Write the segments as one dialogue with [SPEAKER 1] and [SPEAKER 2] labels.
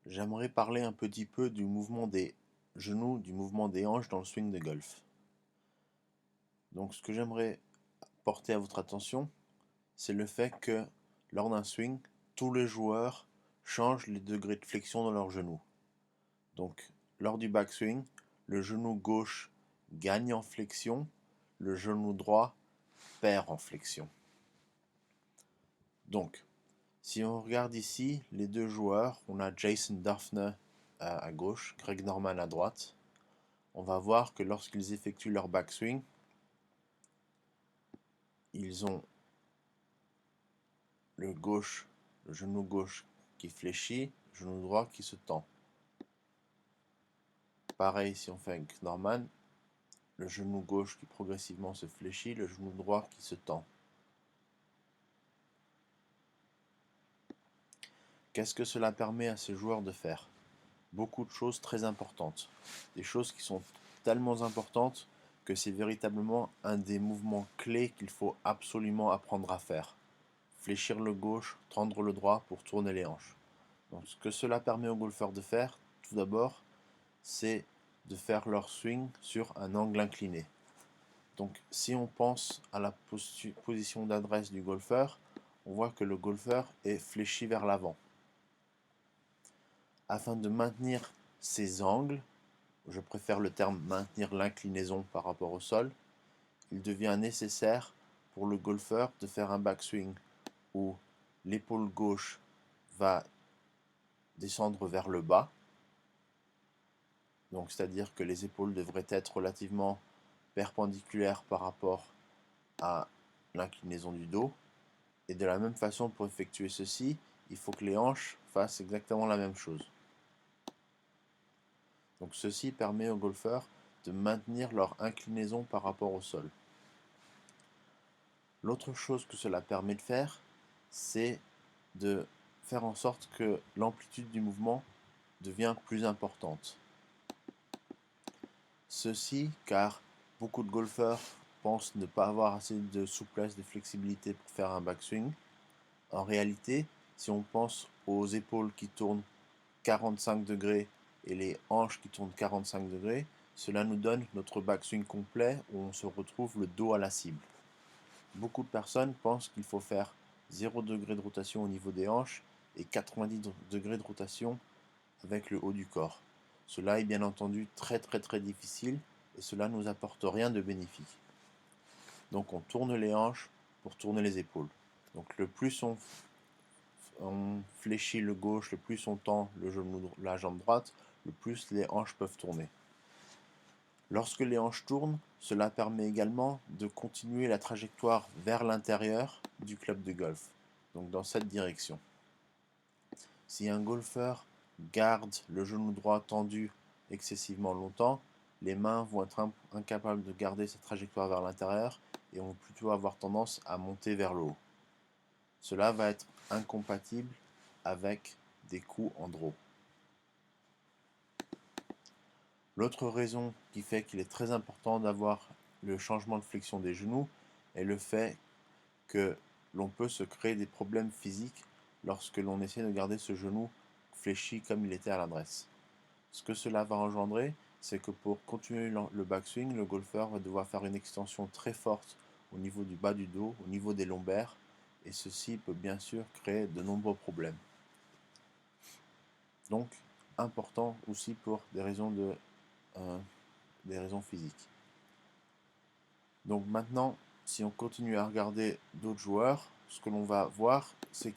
[SPEAKER 1] J'aimerais parler un petit peu du mouvement des genoux, du mouvement des hanches dans le swing de golf. Donc ce que j'aimerais porter à votre attention, c'est le fait que lors d'un swing, tous les joueurs changent les degrés de flexion de leurs genoux. Donc lors du backswing, le genou gauche gagne en flexion, le genou droit perd en flexion. Donc, si on regarde ici, les deux joueurs, on a Jason Dufner à gauche, Greg Norman à droite. On va voir que lorsqu'ils effectuent leur backswing, ils ont le genou gauche qui fléchit, le genou droit qui se tend. Pareil si on fait avec Norman, le genou gauche qui progressivement se fléchit, le genou droit qui se tend. Qu'est-ce que cela permet à ces joueurs de faire? Beaucoup de choses très importantes. Des choses qui sont tellement importantes que c'est véritablement un des mouvements clés qu'il faut absolument apprendre à faire. Fléchir le gauche, tendre le droit pour tourner les hanches. Donc ce que cela permet aux golfeurs de faire, tout d'abord, c'est de faire leur swing sur un angle incliné. Donc si on pense à la position d'adresse du golfeur, on voit que le golfeur est fléchi vers l'avant. Afin de maintenir ces angles, je préfère le terme maintenir l'inclinaison par rapport au sol, il devient nécessaire pour le golfeur de faire un backswing où l'épaule gauche va descendre vers le bas, donc c'est-à-dire que les épaules devraient être relativement perpendiculaires par rapport à l'inclinaison du dos. Et de la même façon, pour effectuer ceci, il faut que les hanches fassent exactement la même chose. Donc ceci permet aux golfeurs de maintenir leur inclinaison par rapport au sol. L'autre chose que cela permet de faire, c'est de faire en sorte que l'amplitude du mouvement devient plus importante. Ceci car beaucoup de golfeurs pensent ne pas avoir assez de souplesse, de flexibilité pour faire un backswing. En réalité, si on pense aux épaules qui tournent 45 degrés et les hanches qui tournent 45 degrés, cela nous donne notre backswing complet où on se retrouve le dos à la cible. Beaucoup de personnes pensent qu'il faut faire 0 degré de rotation au niveau des hanches et 90 degrés de rotation avec le haut du corps. Cela est bien entendu très difficile et cela ne nous apporte rien de bénéfique. Donc on tourne les hanches pour tourner les épaules. Donc le plus on fléchit le gauche, le plus on tend la jambe droite, le plus les hanches peuvent tourner. Lorsque les hanches tournent, cela permet également de continuer la trajectoire vers l'intérieur du club de golf, donc dans cette direction. Si un golfeur garde le genou droit tendu excessivement longtemps, les mains vont être incapables de garder cette trajectoire vers l'intérieur et vont plutôt avoir tendance à monter vers le haut. Cela va être incompatible avec des coups en draw. L'autre raison qui fait qu'il est très important d'avoir le changement de flexion des genoux est le fait que l'on peut se créer des problèmes physiques lorsque l'on essaie de garder ce genou fléchi comme il était à l'adresse. Ce que cela va engendrer, c'est que pour continuer le backswing, le golfeur va devoir faire une extension très forte au niveau du bas du dos, au niveau des lombaires, et ceci peut bien sûr créer de nombreux problèmes. Donc, important aussi pour des raisons physiques. Donc maintenant, si on continue à regarder d'autres joueurs, ce que l'on va voir, c'est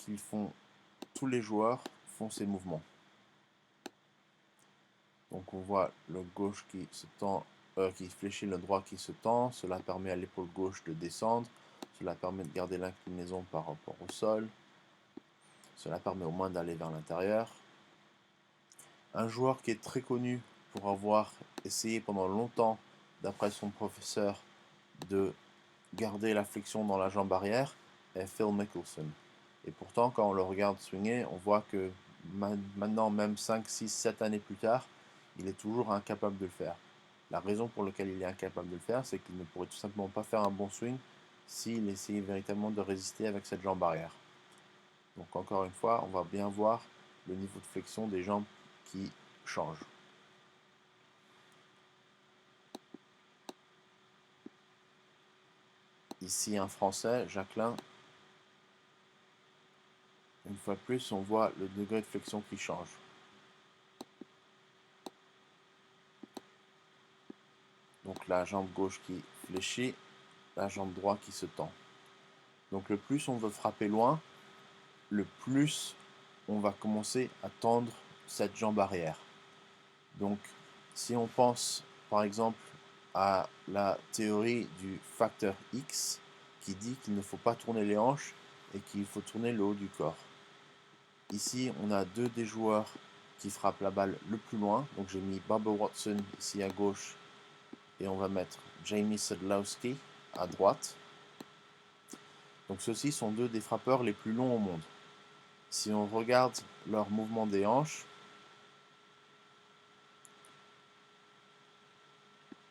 [SPEAKER 1] tous les joueurs font ces mouvements. Donc on voit le gauche qui se tend, qui fléchit, le droit qui se tend. Cela permet à l'épaule gauche de descendre. Cela permet de garder l'inclinaison par rapport au sol. Cela permet au moins d'aller vers l'intérieur. Un joueur qui est très connu pour avoir essayé pendant longtemps, d'après son professeur, de garder la flexion dans la jambe arrière est Phil Mickelson. Et pourtant, quand on le regarde swinger, on voit que maintenant, même 5, 6, 7 années plus tard, il est toujours incapable de le faire. La raison pour laquelle il est incapable de le faire, c'est qu'il ne pourrait tout simplement pas faire un bon swing s'il essayait véritablement de résister avec cette jambe arrière. Donc encore une fois, on va bien voir le niveau de flexion des jambes qui change. Ici un Français, Jacqueline. Une fois de plus, on voit le degré de flexion qui change. Donc la jambe gauche qui fléchit, la jambe droite qui se tend. Donc le plus on veut frapper loin, le plus on va commencer à tendre cette jambe arrière. Donc si on pense par exemple à la théorie du facteur X qui dit qu'il ne faut pas tourner les hanches et qu'il faut tourner le haut du corps. Ici on a deux des joueurs qui frappent la balle le plus loin. Donc j'ai mis Bubba Watson ici à gauche et on va mettre Jamie Sadlowski à droite. Donc ceux-ci sont deux des frappeurs les plus longs au monde. Si on regarde leur mouvement des hanches,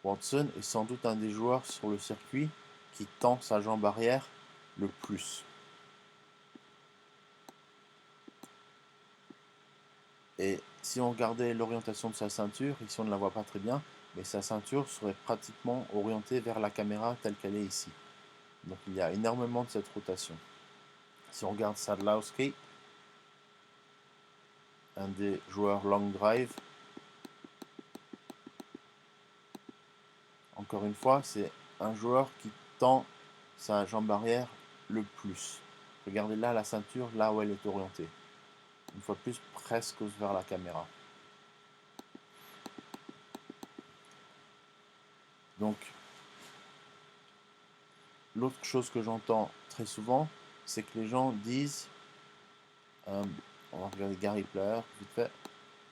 [SPEAKER 1] Watson est sans doute un des joueurs sur le circuit qui tend sa jambe arrière le plus. Et si on regardait l'orientation de sa ceinture, ici on ne la voit pas très bien, mais sa ceinture serait pratiquement orientée vers la caméra telle qu'elle est ici. Donc il y a énormément de cette rotation. Si on regarde Sadlowski, un des joueurs long drive, encore une fois, c'est un joueur qui tend sa jambe arrière le plus. Regardez là la ceinture, là où elle est orientée. Une fois de plus, presque vers la caméra. Donc, l'autre chose que j'entends très souvent, c'est que les gens disent, on va regarder Gary Player, vite fait.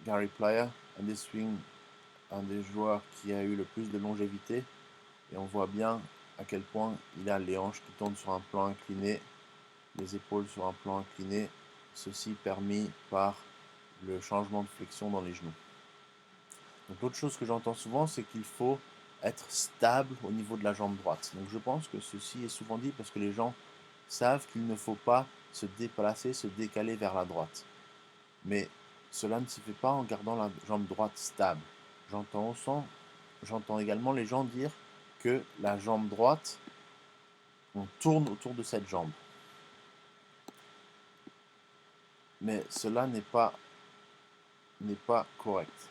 [SPEAKER 1] Gary Player, un des joueurs qui a eu le plus de longévité, et on voit bien à quel point il a les hanches qui tournent sur un plan incliné, les épaules sur un plan incliné, ceci permis par le changement de flexion dans les genoux. Donc l'autre chose que j'entends souvent, c'est qu'il faut être stable au niveau de la jambe droite. Donc je pense que ceci est souvent dit parce que les gens savent qu'il ne faut pas se déplacer, se décaler vers la droite. Mais cela ne se fait pas en gardant la jambe droite stable. J'entends également les gens dire que la jambe droite, on tourne autour de cette jambe. Mais cela n'est pas correct.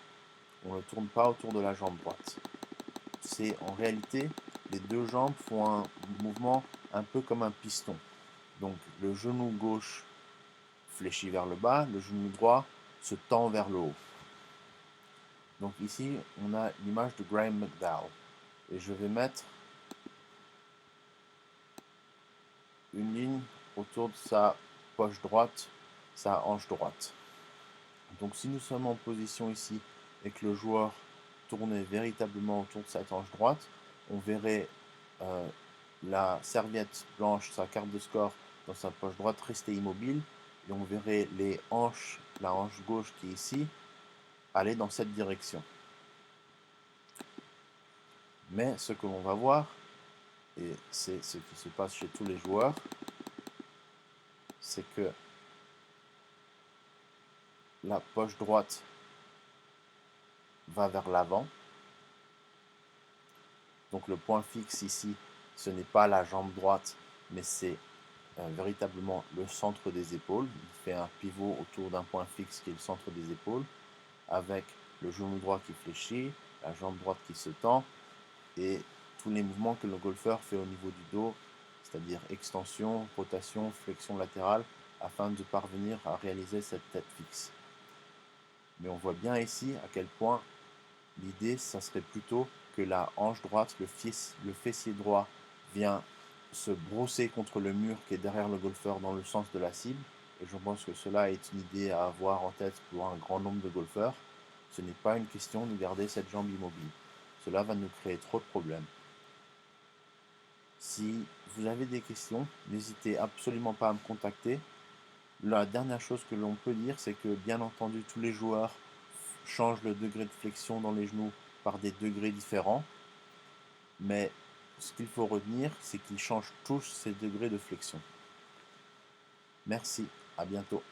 [SPEAKER 1] On ne tourne pas autour de la jambe droite. C'est en réalité, les deux jambes font un mouvement un peu comme un piston. Donc le genou gauche fléchit vers le bas, le genou droit se tend vers le haut. Donc ici, on a l'image de Graham McDowell. Et je vais mettre une ligne autour de sa poche droite, sa hanche droite. Donc si nous sommes en position ici et que le joueur tournait véritablement autour de cette hanche droite, on verrait la serviette blanche, sa carte de score dans sa poche droite rester immobile et on verrait la hanche gauche qui est ici, aller dans cette direction. Mais ce que l'on va voir, et c'est ce qui se passe chez tous les joueurs, c'est que la poche droite va vers l'avant. Donc le point fixe ici, ce n'est pas la jambe droite, mais c'est véritablement le centre des épaules. Il fait un pivot autour d'un point fixe qui est le centre des épaules, avec le genou droit qui fléchit, la jambe droite qui se tend, et tous les mouvements que le golfeur fait au niveau du dos, c'est-à-dire extension, rotation, flexion latérale, afin de parvenir à réaliser cette tête fixe. Mais on voit bien ici à quel point l'idée, ça serait plutôt que la hanche droite, le fessier droit vient se brosser contre le mur qui est derrière le golfeur dans le sens de la cible. Et je pense que cela est une idée à avoir en tête pour un grand nombre de golfeurs. Ce n'est pas une question de garder cette jambe immobile. Cela va nous créer trop de problèmes. Si vous avez des questions, n'hésitez absolument pas à me contacter. La dernière chose que l'on peut dire, c'est que bien entendu, tous les joueurs changent le degré de flexion dans les genoux par des degrés différents. Mais ce qu'il faut retenir, c'est qu'ils changent tous ces degrés de flexion. Merci, à bientôt.